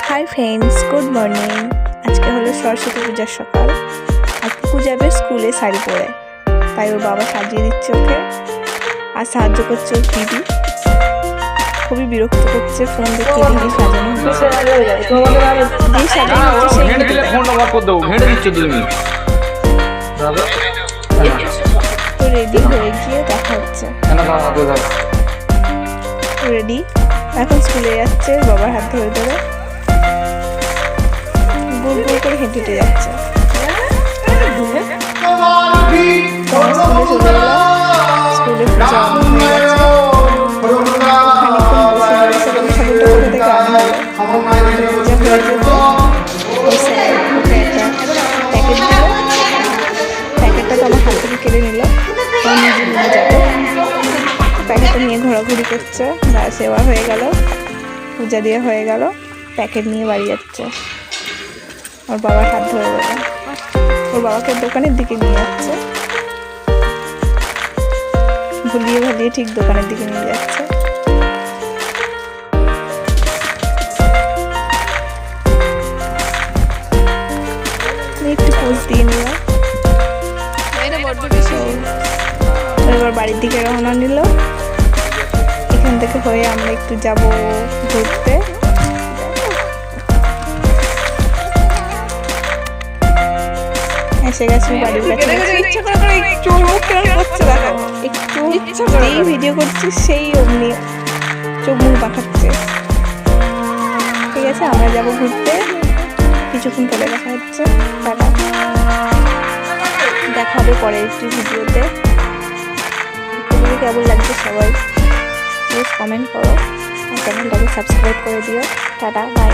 Hi friends, good morning. आज के hello Saraswati पूजार सकाल। आज पूजाबे स्कूले शाड़ी परे ताई ओर बाबा साजिए दिच्छे ओके और साहाज्य करছে ওর দিদি। খুবই বিরক্ত করছে, ফোন দেখে দেখে সাজানো হচ্ছে। যে সাজানো হচ্ছে সেই ফোন নাম্বার কত দাও ঘেটে দিচ্ছ তুমি। তো রেডি হয়ে গিয়ে দেখা হচ্ছে। রেডি এখন স্কুলে যাচ্ছে, বাবার হাত ধরে ধরে গোল গোল করে হেঁটে হেঁটে যাচ্ছে। স্কুলে পূজা হয়ে গেছে। প্যাকেটটা তো আমার হাত থেকে কেড়ে নিল, নিজে নিয়ে যাবে। প্যাকেটটা নিয়ে ঘোরাঘুরি করছে। সেবা হয়ে গেল, পূজা দিয়ে হয়ে গেল, প্যাকেট নিয়ে বাড়ি যাচ্ছে। ওর বাবার হাত ধরে ধরে ওর বাবাকে দোকানের দিকে নিয়ে যাচ্ছে, ভুলিয়ে ভালিয়ে ঠিক দোকানের দিকে নিয়ে যাচ্ছে। একটু পোজ দিয়ে নিলাম। এবার বাড়ির দিকে রওনা নিল। এখান থেকে হয়ে আমরা একটু যাব ঘুরতে। এসে গেছি বাড়ির কাছে। একটু যেই ভিডিও করছি সেই অমনি চোখ মুখ পাঠাচ্ছে। ঠিক আছে, আমরা যাবো ঘুরতে। কিছুক্ষণ পরে দেখা হচ্ছে। টাটা, দেখা হবে পরে একটি ভিডিওতে। কেমন লাগছে সবাই প্লিজ কমেন্ট করো, আর চ্যানেলটাকে সাবস্ক্রাইব করে দিও। Tata, by.